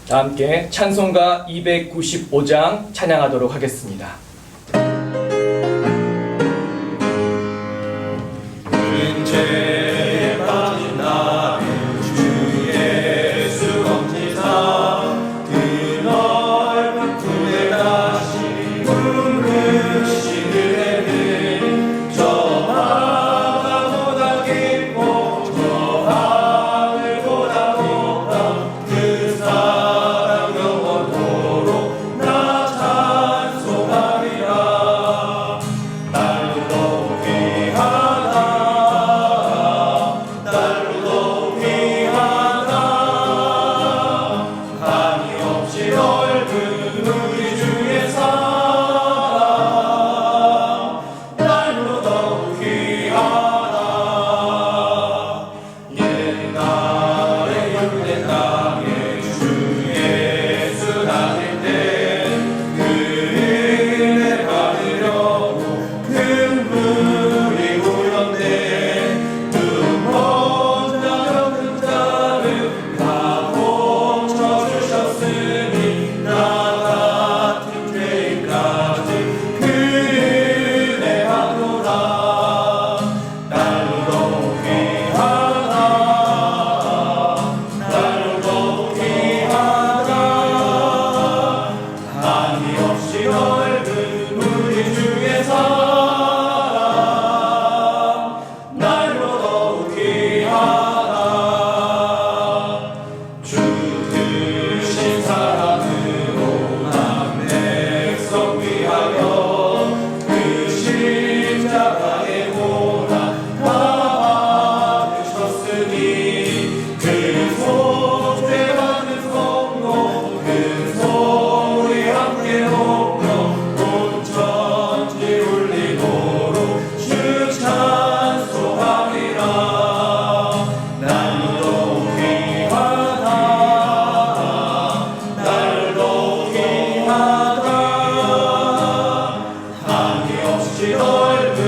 다 함께 찬송가 295장 찬양하도록 하겠습니다. 은혜에 빠진 나는 주 예수 검지사 그 넓은 품에 다시 부르시는 저 바다보다 깊고 저 하늘보다 높다 그 사랑 영원토록 나 찬송하리라. 날로 높이하다 날로 높이하다 한이 없이 넓은 우리 주의 사랑 날로 높이하다. 옛날에 유대 땅에 주 예수 다닐 때그 은혜 받으려고 큰 물이 울었네. 눈먼 자여 큰 자를 다 고쳐주셨으니 나 같은 죄인까지 그 은혜 받노라. 날로 높이하다 날로 높이하다 한이 없이 넓은 우리 주의 사랑 날로 높이하다. 주 크신 사랑으로 난 백성 위하여 그 십자가의 고난 다 받으셨으니 그 속죄받는 성도 큰 소리 함께 높여 온 천지 울리도록 주 찬송하리라. 날로 높이하다 날로 높이하다 한이 없이 넓은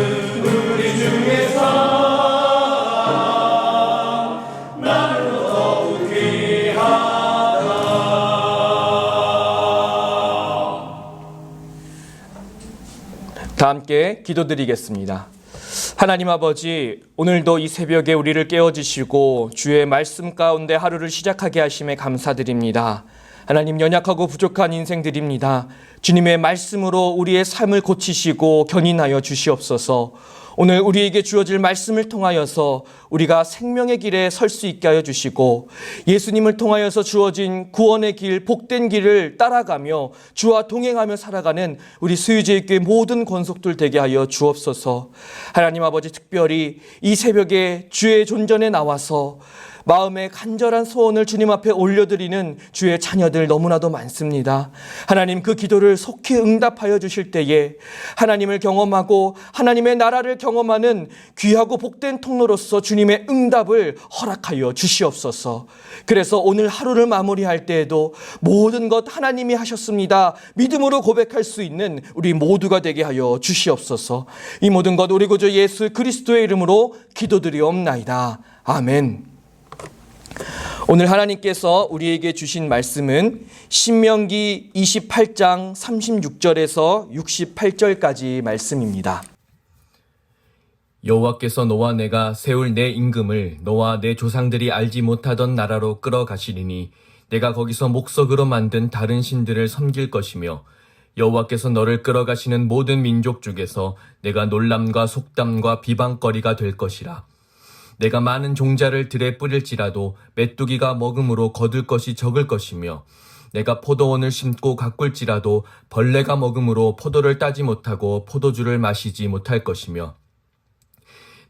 우리 주의 사랑 날로 높이하다. 다 함께 기도드리겠습니다. 하나님 아버지, 오늘도 이 새벽에 우리를 깨워주시고 주의 말씀 가운데 하루를 시작하게 하심에 감사드립니다. 하나님, 연약하고 부족한 인생들입니다. 주님의 말씀으로 우리의 삶을 고치시고 견인하여 주시옵소서. 오늘 우리에게 주어질 말씀을 통하여서 우리가 생명의 길에 설 수 있게 하여 주시고 예수님을 통하여서 주어진 구원의 길, 복된 길을 따라가며 주와 동행하며 살아가는 우리 수유제일교회 모든 권속들 되게 하여 주옵소서. 하나님 아버지, 특별히 이 새벽에 주의 존전에 나와서 마음의 간절한 소원을 주님 앞에 올려드리는 주의 자녀들 너무나도 많습니다. 하나님, 그 기도를 속히 응답하여 주실 때에 하나님을 경험하고 하나님의 나라를 경험하는 귀하고 복된 통로로서 주님의 응답을 허락하여 주시옵소서. 그래서 오늘 하루를 마무리할 때에도 모든 것 하나님이 하셨습니다 믿음으로 고백할 수 있는 우리 모두가 되게 하여 주시옵소서. 이 모든 것 우리 구주 예수 그리스도의 이름으로 기도드리옵나이다. 아멘. 오늘 하나님께서 우리에게 주신 말씀은 신명기 28장 36절에서 68절까지 말씀입니다. 여호와께서 너와 내가 세울 내 임금을 너와 내 조상들이 알지 못하던 나라로 끌어가시리니 내가 거기서 목석으로 만든 다른 신들을 섬길 것이며 여호와께서 너를 끌어가시는 모든 민족 중에서 내가 놀람과 속담과 비방거리가 될 것이라. 내가 많은 종자를 들에 뿌릴지라도 메뚜기가 먹음으로 거둘 것이 적을 것이며 내가 포도원을 심고 가꿀지라도 벌레가 먹음으로 포도를 따지 못하고 포도주를 마시지 못할 것이며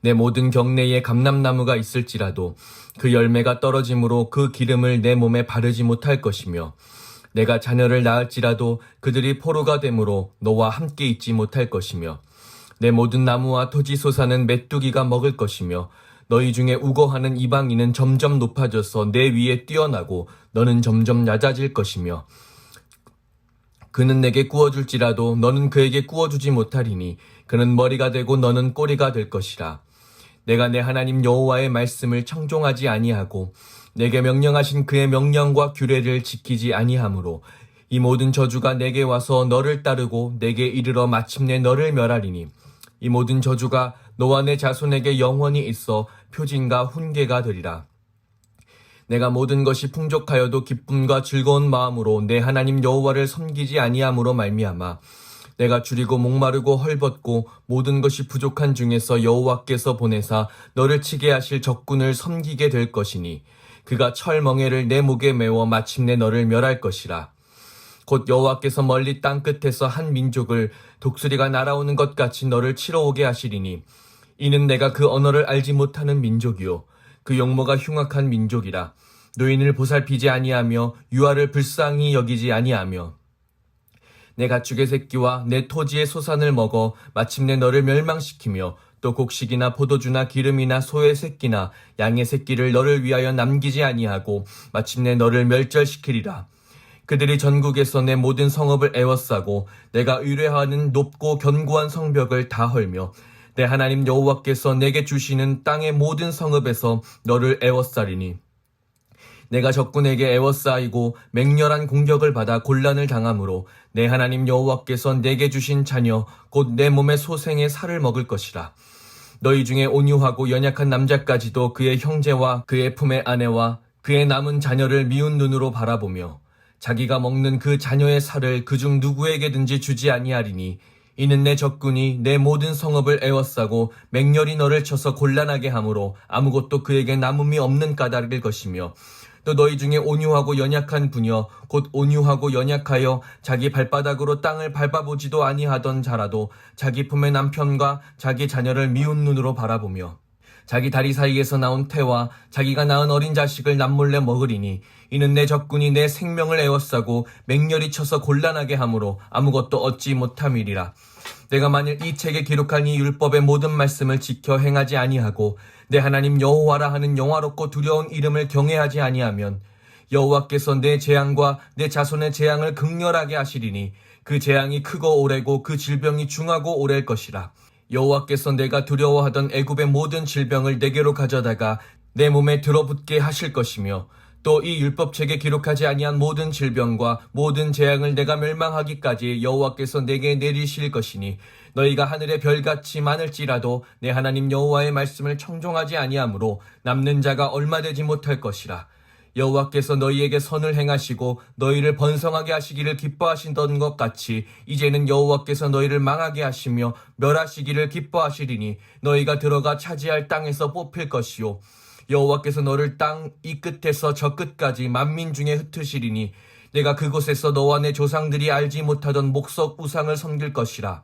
내 모든 경내에 감람나무가 있을지라도 그 열매가 떨어짐으로 그 기름을 내 몸에 바르지 못할 것이며 내가 자녀를 낳을지라도 그들이 포로가 되므로 너와 함께 있지 못할 것이며 내 모든 나무와 토지 소사는 메뚜기가 먹을 것이며 너희 중에 우거하는 이방인은 점점 높아져서 내 위에 뛰어나고 너는 점점 얕아질 것이며 그는 내게 구워줄지라도 너는 그에게 구워주지 못하리니 그는 머리가 되고 너는 꼬리가 될 것이라. 내가 내 하나님 여호와의 말씀을 청종하지 아니하고 내게 명령하신 그의 명령과 규례를 지키지 아니하므로 이 모든 저주가 내게 와서 너를 따르고 내게 이르러 마침내 너를 멸하리니 이 모든 저주가 너와 내 자손에게 영원히 있어 표징과 훈계가 되리라. 내가 모든 것이 풍족하여도 기쁨과 즐거운 마음으로 내 하나님 여호와를 섬기지 아니함으로 말미암아 내가 줄이고 목마르고 헐벗고 모든 것이 부족한 중에서 여호와께서 보내사 너를 치게 하실 적군을 섬기게 될 것이니 그가 철멍에를 내 목에 메워 마침내 너를 멸할 것이라. 곧 여호와께서 멀리 땅 끝에서 한 민족을 독수리가 날아오는 것 같이 너를 치러 오게 하시리니 이는 내가 그 언어를 알지 못하는 민족이요 그 용모가 흉악한 민족이라. 노인을 보살피지 아니하며 유아를 불쌍히 여기지 아니하며 내 가축의 새끼와 내 토지의 소산을 먹어 마침내 너를 멸망시키며 또 곡식이나 포도주나 기름이나 소의 새끼나 양의 새끼를 너를 위하여 남기지 아니하고 마침내 너를 멸절시키리라. 그들이 전국에서 내 모든 성읍을 에워싸고 내가 의뢰하는 높고 견고한 성벽을 다 헐며 내 하나님 여호와께서 내게 주시는 땅의 모든 성읍에서 너를 에워싸리니 내가 적군에게 에워싸이고 맹렬한 공격을 받아 곤란을 당하므로 내 하나님 여호와께서 내게 주신 자녀 곧 내 몸의 소생의 살을 먹을 것이라. 너희 중에 온유하고 연약한 남자까지도 그의 형제와 그의 품의 아내와 그의 남은 자녀를 미운 눈으로 바라보며 자기가 먹는 그 자녀의 살을 그중 누구에게든지 주지 아니하리니 이는 내 적군이 내 모든 성읍을 에워싸고 맹렬히 너를 쳐서 곤란하게 하므로 아무것도 그에게 남음이 없는 까닭일 것이며 또 너희 중에 온유하고 연약한 부녀 곧 온유하고 연약하여 자기 발바닥으로 땅을 밟아보지도 아니하던 자라도 자기 품의 남편과 자기 자녀를 미운 눈으로 바라보며 자기 다리 사이에서 나온 태와 자기가 낳은 어린 자식을 남몰래 먹으리니 이는 내 적군이 내 생명을 에워싸고 맹렬히 쳐서 곤란하게 하므로 아무것도 얻지 못함이리라. 내가 만일 이 책에 기록한 이 율법의 모든 말씀을 지켜 행하지 아니하고 내 하나님 여호와라 하는 영화롭고 두려운 이름을 경외하지 아니하면 여호와께서 내 재앙과 내 자손의 재앙을 극렬하게 하시리니 그 재앙이 크고 오래고 그 질병이 중하고 오래일 것이라. 여호와께서 내가 두려워하던 애굽의 모든 질병을 내게로 가져다가 내 몸에 들어붙게 하실 것이며 또 이 율법책에 기록하지 아니한 모든 질병과 모든 재앙을 내가 멸망하기까지 여호와께서 내게 내리실 것이니 너희가 하늘의 별같이 많을지라도 내 하나님 여호와의 말씀을 청종하지 아니하므로 남는 자가 얼마 되지 못할 것이라. 여호와께서 너희에게 선을 행하시고 너희를 번성하게 하시기를 기뻐하시던 것 같이 이제는 여호와께서 너희를 망하게 하시며 멸하시기를 기뻐하시리니 너희가 들어가 차지할 땅에서 뽑힐 것이요 여호와께서 너를 땅 이 끝에서 저 끝까지 만민 중에 흩으시리니 내가 그곳에서 너와 내 조상들이 알지 못하던 목석 우상을 섬길 것이라.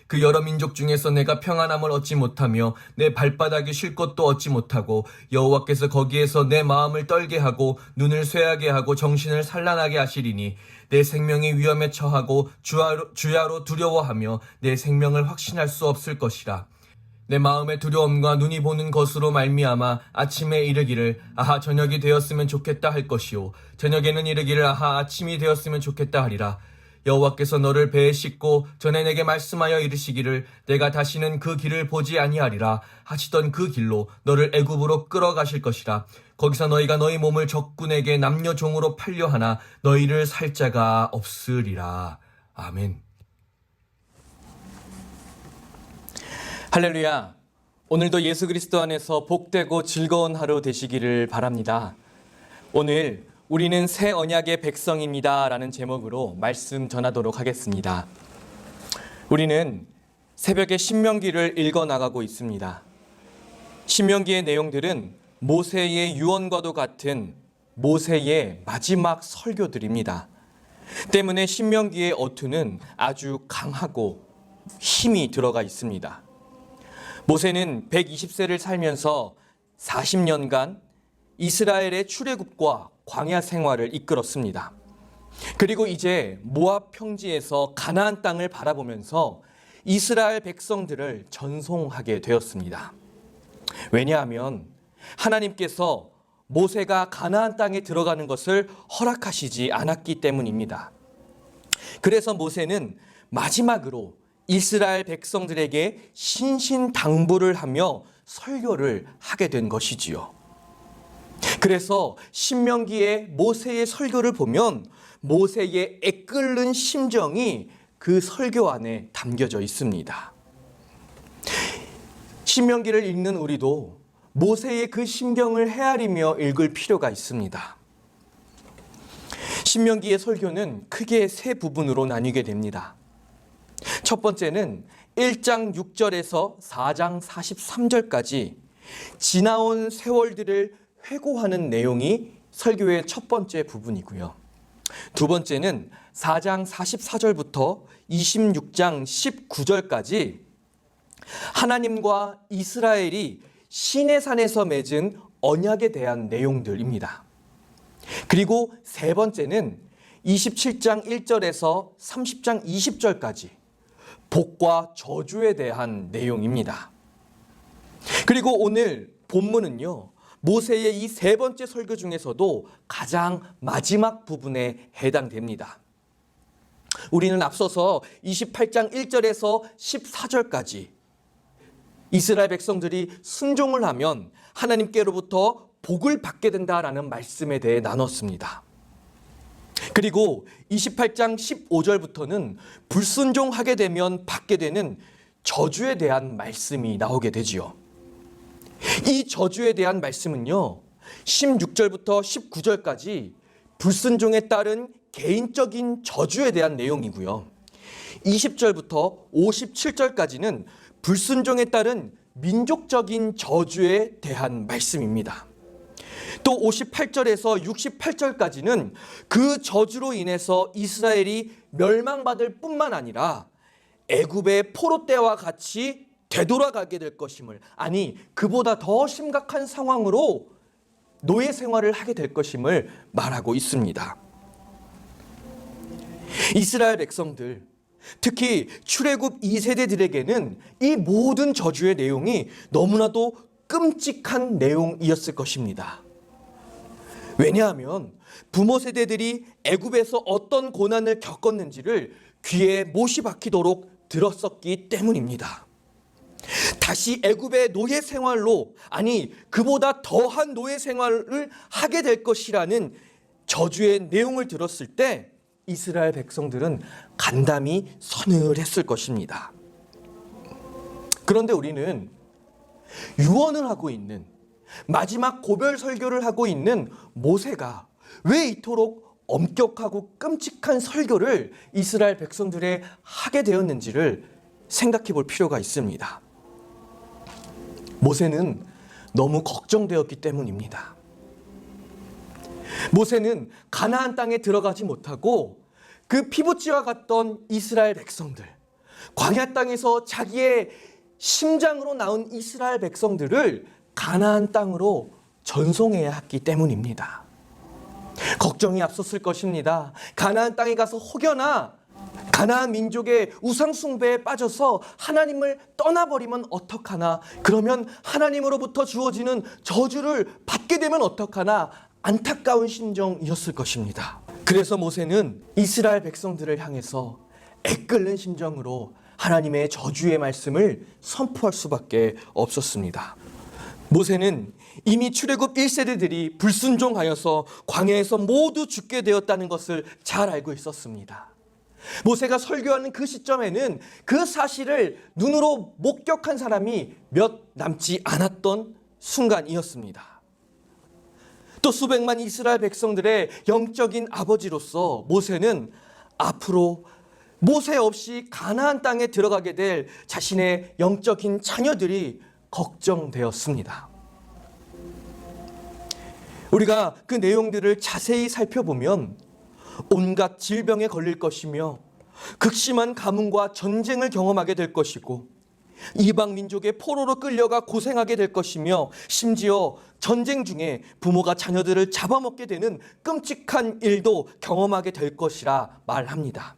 그 여러 민족 중에서 내가 평안함을 얻지 못하며 내 발바닥이 쉴 곳도 얻지 못하고 여호와께서 거기에서 내 마음을 떨게 하고 눈을 쇠하게 하고 정신을 산란하게 하시리니 내 생명이 위험에 처하고 주야로 두려워하며 내 생명을 확신할 수 없을 것이라. 내 마음의 두려움과 눈이 보는 것으로 말미암아 아침에 이르기를 아하 저녁이 되었으면 좋겠다 할 것이요 저녁에는 이르기를 아하 아침이 되었으면 좋겠다 하리라. 여호와께서 너를 배에 싣고 전에 내게 말씀하여 이르시기를 내가 다시는 그 길을 보지 아니하리라 하시던 그 길로 너를 애굽으로 끌어가실 것이라. 거기서 너희가 너희 몸을 적군에게 남녀 종으로 팔려 하나 너희를 살 자가 없으리라. 아멘. 할렐루야. 오늘도 예수 그리스도 안에서 복되고 즐거운 하루 되시기를 바랍니다. 오늘 우리는 새 언약의 백성입니다 라는 제목으로 말씀 전하도록 하겠습니다. 우리는 새벽에 신명기를 읽어나가고 있습니다. 신명기의 내용들은 모세의 유언과도 같은 모세의 마지막 설교들입니다. 때문에 신명기의 어투는 아주 강하고 힘이 들어가 있습니다. 모세는 120세를 살면서 40년간 이스라엘의 출애굽과 광야 생활을 이끌었습니다. 그리고 이제 모압 평지에서 가나안 땅을 바라보면서 이스라엘 백성들을 전송하게 되었습니다. 왜냐하면 하나님께서 모세가 가나안 땅에 들어가는 것을 허락하시지 않았기 때문입니다. 그래서 모세는 마지막으로 이스라엘 백성들에게 신신당부를 하며 설교를 하게 된 것이지요. 그래서 신명기의 모세의 설교를 보면 모세의 애끓는 심정이 그 설교 안에 담겨져 있습니다. 신명기를 읽는 우리도 모세의 그 심경을 헤아리며 읽을 필요가 있습니다. 신명기의 설교는 크게 세 부분으로 나뉘게 됩니다. 첫 번째는 1장 6절에서 4장 43절까지 지나온 세월들을 회고하는 내용이 설교의 첫 번째 부분이고요. 두 번째는 4장 44절부터 26장 19절까지 하나님과 이스라엘이 시내산에서 맺은 언약에 대한 내용들입니다. 그리고 세 번째는 27장 1절에서 30장 20절까지 복과 저주에 대한 내용입니다. 그리고 오늘 본문은요, 모세의 이 세 번째 설교 중에서도 가장 마지막 부분에 해당됩니다. 우리는 앞서서 28장 1절에서 14절까지 이스라엘 백성들이 순종을 하면 하나님께로부터 복을 받게 된다라는 말씀에 대해 나눴습니다. 그리고 28장 15절부터는 불순종하게 되면 받게 되는 저주에 대한 말씀이 나오게 되지요. 이 저주에 대한 말씀은요, 16절부터 19절까지 불순종에 따른 개인적인 저주에 대한 내용이고요. 20절부터 57절까지는 불순종에 따른 민족적인 저주에 대한 말씀입니다. 또 58절에서 68절까지는 그 저주로 인해서 이스라엘이 멸망받을 뿐만 아니라 애굽의 포로 때와 같이 되돌아가게 될 것임을, 아니 그보다 더 심각한 상황으로 노예 생활을 하게 될 것임을 말하고 있습니다. 이스라엘 백성들, 특히 출애굽 2세대들에게는 이 모든 저주의 내용이 너무나도 끔찍한 내용이었을 것입니다. 왜냐하면 부모 세대들이 애굽에서 어떤 고난을 겪었는지를 귀에 못이 박히도록 들었었기 때문입니다. 다시 애굽의 노예 생활로, 아니 그보다 더한 노예 생활을 하게 될 것이라는 저주의 내용을 들었을 때 이스라엘 백성들은 간담이 서늘했을 것입니다. 그런데 우리는 유언을 하고 있는, 마지막 고별 설교를 하고 있는 모세가 왜 이토록 엄격하고 끔찍한 설교를 이스라엘 백성들에 하게 되었는지를 생각해 볼 필요가 있습니다. 모세는 너무 걱정되었기 때문입니다. 모세는 가나안 땅에 들어가지 못하고 그 피부치와 같던 이스라엘 백성들, 광야 땅에서 자기의 심장으로 나온 이스라엘 백성들을 가나안 땅으로 전송해야 했기 때문입니다. 걱정이 앞섰을 것입니다. 가나안 땅에 가서 혹여나 가나안 민족의 우상 숭배에 빠져서 하나님을 떠나버리면 어떡하나, 그러면 하나님으로부터 주어지는 저주를 받게 되면 어떡하나, 안타까운 심정이었을 것입니다. 그래서 모세는 이스라엘 백성들을 향해서 애끓는 심정으로 하나님의 저주의 말씀을 선포할 수밖에 없었습니다. 모세는 이미 출애굽 1세대들이 불순종하여서 광야에서 모두 죽게 되었다는 것을 잘 알고 있었습니다. 모세가 설교하는 그 시점에는 그 사실을 눈으로 목격한 사람이 몇 남지 않았던 순간이었습니다. 또 수백만 이스라엘 백성들의 영적인 아버지로서 모세는 앞으로 모세 없이 가나안 땅에 들어가게 될 자신의 영적인 자녀들이 걱정되었습니다. 우리가 그 내용들을 자세히 살펴보면 온갖 질병에 걸릴 것이며 극심한 가뭄과 전쟁을 경험하게 될 것이고 이방 민족의 포로로 끌려가 고생하게 될 것이며 심지어 전쟁 중에 부모가 자녀들을 잡아먹게 되는 끔찍한 일도 경험하게 될 것이라 말합니다.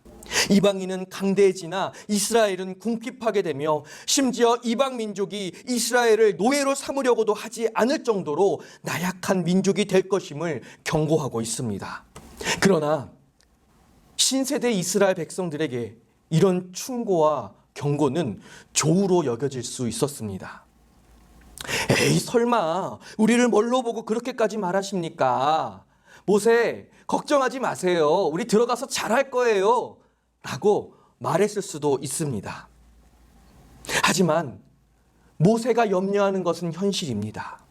이방인은 강대해지나 이스라엘은 궁핍하게 되며 심지어 이방 민족이 이스라엘을 노예로 삼으려고도 하지 않을 정도로 나약한 민족이 될 것임을 경고하고 있습니다. 그러나 신세대 이스라엘 백성들에게 이런 충고와 경고는 조우로 여겨질 수 있었습니다. 에이, 설마 우리를 뭘로 보고 그렇게까지 말하십니까? 모세, 걱정하지 마세요. 우리 들어가서 잘할 거예요. 라고 말했을 수도 있습니다. 하지만 모세가 염려하는 것은 현실입니다.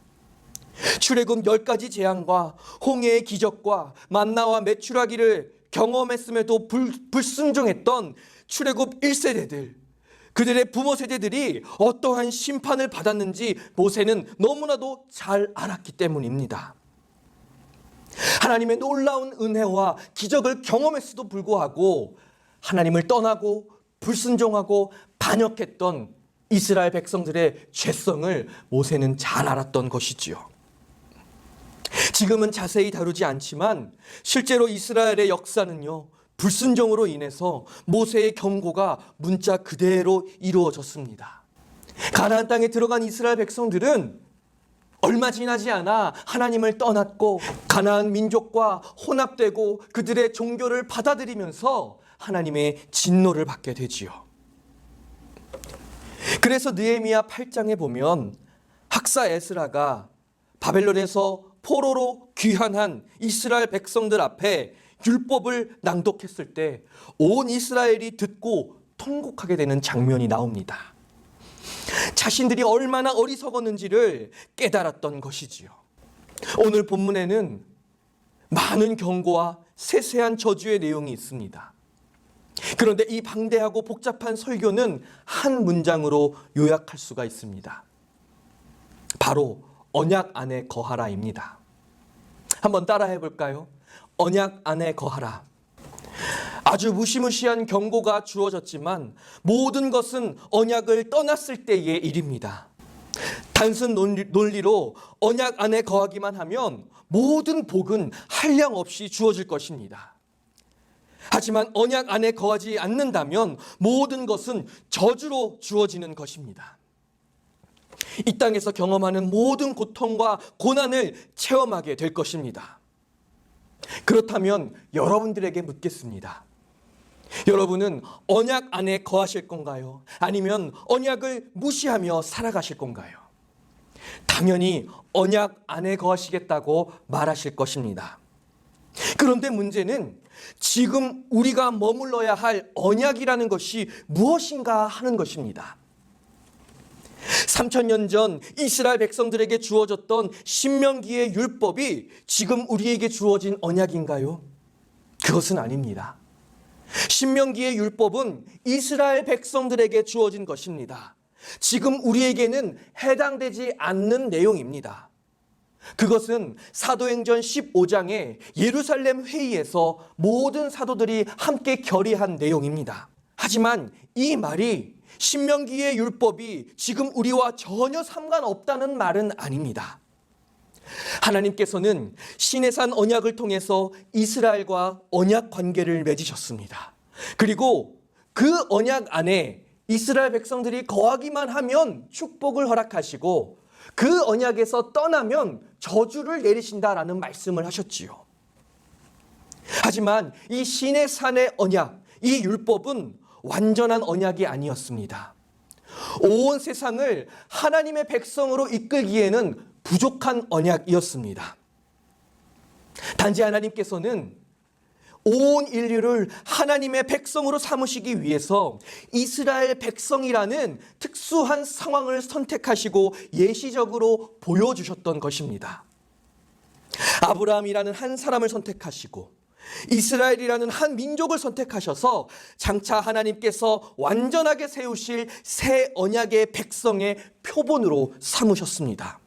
출애굽 10가지 재앙과 홍해의 기적과 만나와 메추라기를 경험했음에도 불순종했던 출애굽 1세대들, 그들의 부모 세대들이 어떠한 심판을 받았는지 모세는 너무나도 잘 알았기 때문입니다. 하나님의 놀라운 은혜와 기적을 경험했음에도 불구하고 하나님을 떠나고 불순종하고 반역했던 이스라엘 백성들의 죄성을 모세는 잘 알았던 것이지요. 지금은 자세히 다루지 않지만 실제로 이스라엘의 역사는요, 불순종으로 인해서 모세의 경고가 문자 그대로 이루어졌습니다. 가나안 땅에 들어간 이스라엘 백성들은 얼마 지나지 않아 하나님을 떠났고 가나안 민족과 혼합되고 그들의 종교를 받아들이면서 하나님의 진노를 받게 되지요. 그래서 느헤미야 8장에 보면 학사 에스라가 바벨론에서 포로로 귀환한 이스라엘 백성들 앞에 율법을 낭독했을 때 온 이스라엘이 듣고 통곡하게 되는 장면이 나옵니다. 자신들이 얼마나 어리석었는지를 깨달았던 것이지요. 오늘 본문에는 많은 경고와 세세한 저주의 내용이 있습니다. 그런데 이 방대하고 복잡한 설교는 한 문장으로 요약할 수가 있습니다. 바로 언약 안에 거하라입니다. 한번 따라해 볼까요? 언약 안에 거하라. 아주 무시무시한 경고가 주어졌지만 모든 것은 언약을 떠났을 때의 일입니다. 단순 논리로 언약 안에 거하기만 하면 모든 복은 한량없이 주어질 것입니다. 하지만 언약 안에 거하지 않는다면 모든 것은 저주로 주어지는 것입니다. 이 땅에서 경험하는 모든 고통과 고난을 체험하게 될 것입니다. 그렇다면 여러분들에게 묻겠습니다. 여러분은 언약 안에 거하실 건가요? 아니면 언약을 무시하며 살아가실 건가요? 당연히 언약 안에 거하시겠다고 말하실 것입니다. 그런데 문제는 지금 우리가 머물러야 할 언약이라는 것이 무엇인가 하는 것입니다. 3000년 전 이스라엘 백성들에게 주어졌던 신명기의 율법이 지금 우리에게 주어진 언약인가요? 그것은 아닙니다. 신명기의 율법은 이스라엘 백성들에게 주어진 것입니다. 지금 우리에게는 해당되지 않는 내용입니다. 그것은 사도행전 15장의 예루살렘 회의에서 모든 사도들이 함께 결의한 내용입니다. 하지만 이 말이 신명기의 율법이 지금 우리와 전혀 상관없다는 말은 아닙니다. 하나님께서는 시내산 언약을 통해서 이스라엘과 언약 관계를 맺으셨습니다. 그리고 그 언약 안에 이스라엘 백성들이 거하기만 하면 축복을 허락하시고 그 언약에서 떠나면 저주를 내리신다라는 말씀을 하셨지요. 하지만 이 시내산의 언약, 이 율법은 완전한 언약이 아니었습니다. 온 세상을 하나님의 백성으로 이끌기에는 부족한 언약이었습니다. 단지 하나님께서는 온 인류를 하나님의 백성으로 삼으시기 위해서 이스라엘 백성이라는 특수한 상황을 선택하시고 예시적으로 보여주셨던 것입니다. 아브라함이라는 한 사람을 선택하시고 이스라엘이라는 한 민족을 선택하셔서 장차 하나님께서 완전하게 세우실 새 언약의 백성의 표본으로 삼으셨습니다.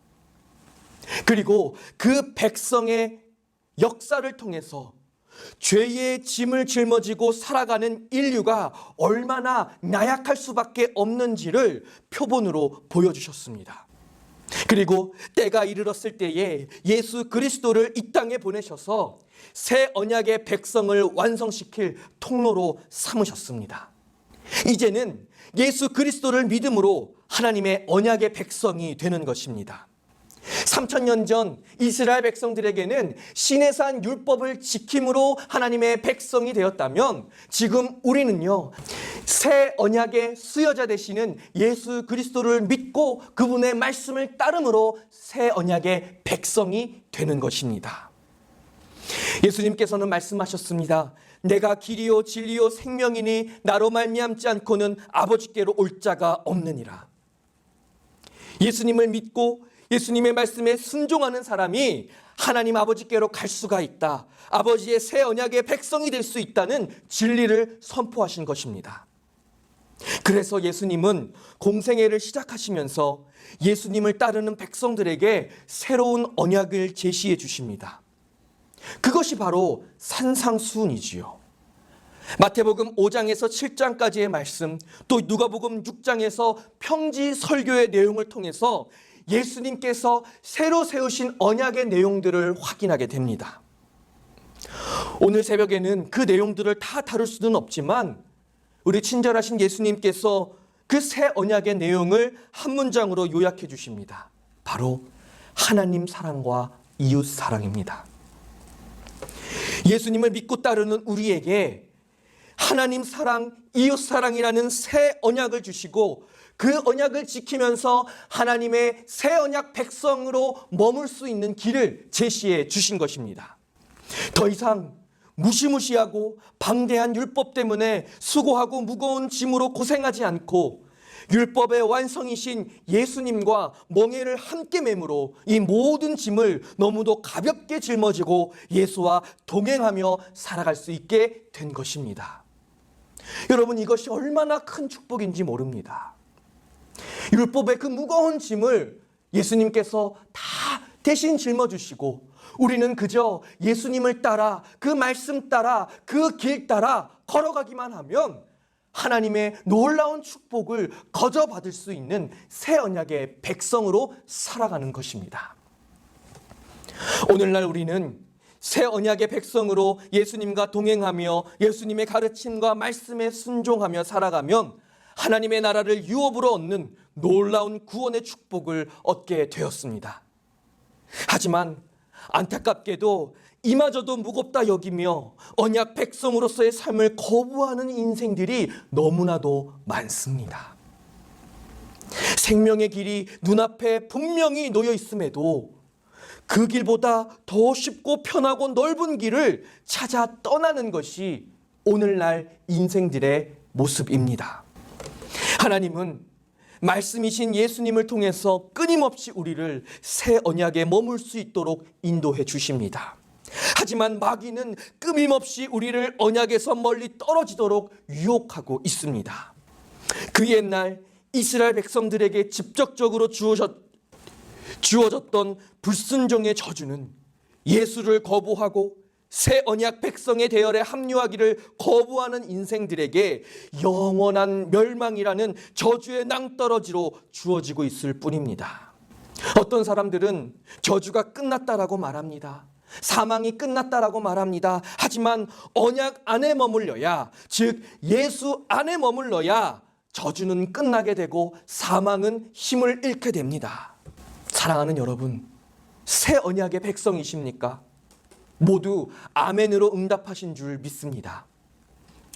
그리고 그 백성의 역사를 통해서 죄의 짐을 짊어지고 살아가는 인류가 얼마나 나약할 수밖에 없는지를 표본으로 보여주셨습니다. 그리고 때가 이르렀을 때에 예수 그리스도를 이 땅에 보내셔서 새 언약의 백성을 완성시킬 통로로 삼으셨습니다. 이제는 예수 그리스도를 믿음으로 하나님의 언약의 백성이 되는 것입니다. 3000년 전 이스라엘 백성들에게는 시내산 율법을 지킴으로 하나님의 백성이 되었다면 지금 우리는요, 새 언약의 수여자 되시는 예수 그리스도를 믿고 그분의 말씀을 따름으로 새 언약의 백성이 되는 것입니다. 예수님께서는 말씀하셨습니다. 내가 길이요 진리요 생명이니 나로 말미암지 않고는 아버지께로 올 자가 없느니라. 예수님을 믿고 예수님의 말씀에 순종하는 사람이 하나님 아버지께로 갈 수가 있다. 아버지의 새 언약의 백성이 될 수 있다는 진리를 선포하신 것입니다. 그래서 예수님은 공생애를 시작하시면서 예수님을 따르는 백성들에게 새로운 언약을 제시해 주십니다. 그것이 바로 산상수훈이지요. 마태복음 5장에서 7장까지의 말씀, 또 누가복음 6장에서 평지 설교의 내용을 통해서 예수님께서 새로 세우신 언약의 내용들을 확인하게 됩니다. 오늘 새벽에는 그 내용들을 다 다룰 수는 없지만 우리 친절하신 예수님께서 그 새 언약의 내용을 한 문장으로 요약해 주십니다. 바로 하나님 사랑과 이웃 사랑입니다. 예수님을 믿고 따르는 우리에게 하나님 사랑, 이웃 사랑이라는 새 언약을 주시고 그 언약을 지키면서 하나님의 새 언약 백성으로 머물 수 있는 길을 제시해 주신 것입니다. 더 이상 무시무시하고 방대한 율법 때문에 수고하고 무거운 짐으로 고생하지 않고 율법의 완성이신 예수님과 멍에를 함께 매물어 이 모든 짐을 너무도 가볍게 짊어지고 예수와 동행하며 살아갈 수 있게 된 것입니다. 여러분, 이것이 얼마나 큰 축복인지 모릅니다. 율법의 그 무거운 짐을 예수님께서 다 대신 짊어주시고 우리는 그저 예수님을 따라 그 말씀 따라 그 길 따라 걸어가기만 하면 하나님의 놀라운 축복을 거저 받을 수 있는 새 언약의 백성으로 살아가는 것입니다. 오늘날 우리는 새 언약의 백성으로 예수님과 동행하며 예수님의 가르침과 말씀에 순종하며 살아가면 하나님의 나라를 유업으로 얻는 놀라운 구원의 축복을 얻게 되었습니다. 하지만 안타깝게도 이마저도 무겁다 여기며 언약 백성으로서의 삶을 거부하는 인생들이 너무나도 많습니다. 생명의 길이 눈앞에 분명히 놓여 있음에도 그 길보다 더 쉽고 편하고 넓은 길을 찾아 떠나는 것이 오늘날 인생들의 모습입니다. 하나님은 말씀이신 예수님을 통해서 끊임없이 우리를 새 언약에 머물 수 있도록 인도해 주십니다. 하지만 마귀는 끊임없이 우리를 언약에서 멀리 떨어지도록 유혹하고 있습니다. 그 옛날 이스라엘 백성들에게 직접적으로 주어졌던 불순종의 저주는 예수를 거부하고 새 언약 백성의 대열에 합류하기를 거부하는 인생들에게 영원한 멸망이라는 저주의 낭떠러지로 주어지고 있을 뿐입니다. 어떤 사람들은 저주가 끝났다라고 말합니다. 사망이 끝났다라고 말합니다. 하지만 언약 안에 머물러야, 즉 예수 안에 머물러야 저주는 끝나게 되고 사망은 힘을 잃게 됩니다. 사랑하는 여러분, 새 언약의 백성이십니까? 모두 아멘으로 응답하신 줄 믿습니다.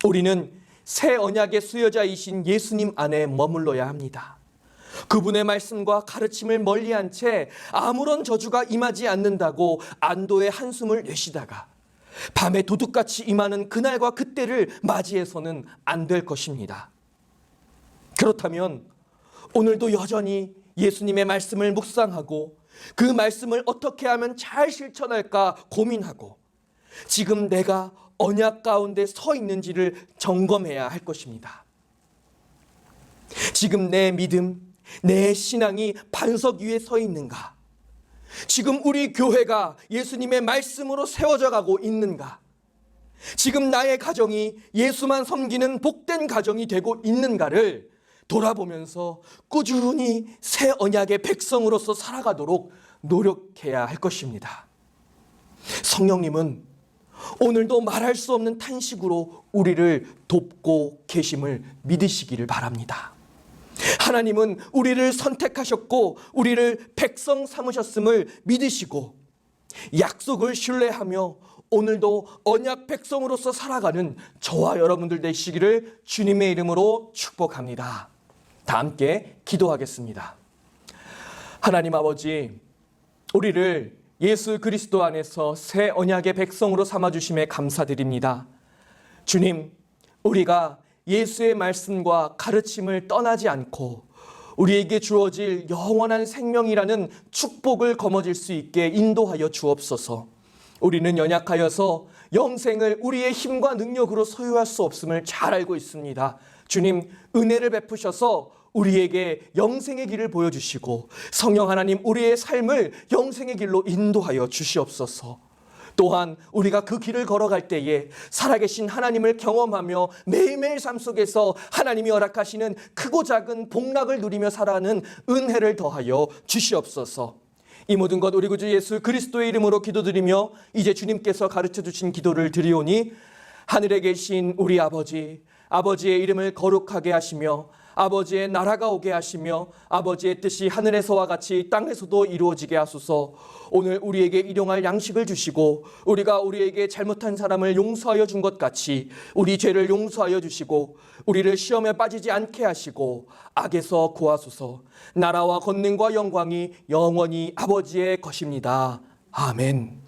우리는 새 언약의 수여자이신 예수님 안에 머물러야 합니다. 그분의 말씀과 가르침을 멀리한 채 아무런 저주가 임하지 않는다고 안도의 한숨을 내쉬다가 밤에 도둑같이 임하는 그날과 그때를 맞이해서는 안 될 것입니다. 그렇다면 오늘도 여전히 예수님의 말씀을 묵상하고 그 말씀을 어떻게 하면 잘 실천할까 고민하고 지금 내가 언약 가운데 서 있는지를 점검해야 할 것입니다. 지금 내 믿음, 내 신앙이 반석 위에 서 있는가? 지금 우리 교회가 예수님의 말씀으로 세워져 가고 있는가? 지금 나의 가정이 예수만 섬기는 복된 가정이 되고 있는가를 돌아보면서 꾸준히 새 언약의 백성으로서 살아가도록 노력해야 할 것입니다. 성령님은 오늘도 말할 수 없는 탄식으로 우리를 돕고 계심을 믿으시기를 바랍니다. 하나님은 우리를 선택하셨고 우리를 백성 삼으셨음을 믿으시고 약속을 신뢰하며 오늘도 언약 백성으로서 살아가는 저와 여러분들 되시기를 주님의 이름으로 축복합니다. 다 함께 기도하겠습니다. 하나님 아버지, 우리를 예수 그리스도 안에서 새 언약의 백성으로 삼아주심에 감사드립니다. 주님, 우리가 예수의 말씀과 가르침을 떠나지 않고 우리에게 주어질 영원한 생명이라는 축복을 거머쥘 수 있게 인도하여 주옵소서. 우리는 연약하여서 영생을 우리의 힘과 능력으로 소유할 수 없음을 잘 알고 있습니다. 주님, 은혜를 베푸셔서 우리에게 영생의 길을 보여주시고 성령 하나님, 우리의 삶을 영생의 길로 인도하여 주시옵소서. 또한 우리가 그 길을 걸어갈 때에 살아계신 하나님을 경험하며 매일매일 삶 속에서 하나님이 허락하시는 크고 작은 복락을 누리며 살아가는 은혜를 더하여 주시옵소서. 이 모든 것 우리 구주 예수 그리스도의 이름으로 기도드리며 이제 주님께서 가르쳐 주신 기도를 드리오니, 하늘에 계신 우리 아버지, 아버지의 이름을 거룩하게 하시며 아버지의 나라가 오게 하시며 아버지의 뜻이 하늘에서와 같이 땅에서도 이루어지게 하소서. 오늘 우리에게 일용할 양식을 주시고 우리가 우리에게 잘못한 사람을 용서하여 준 것 같이 우리 죄를 용서하여 주시고 우리를 시험에 빠지지 않게 하시고 악에서 구하소서. 나라와 권능과 영광이 영원히 아버지의 것입니다. 아멘.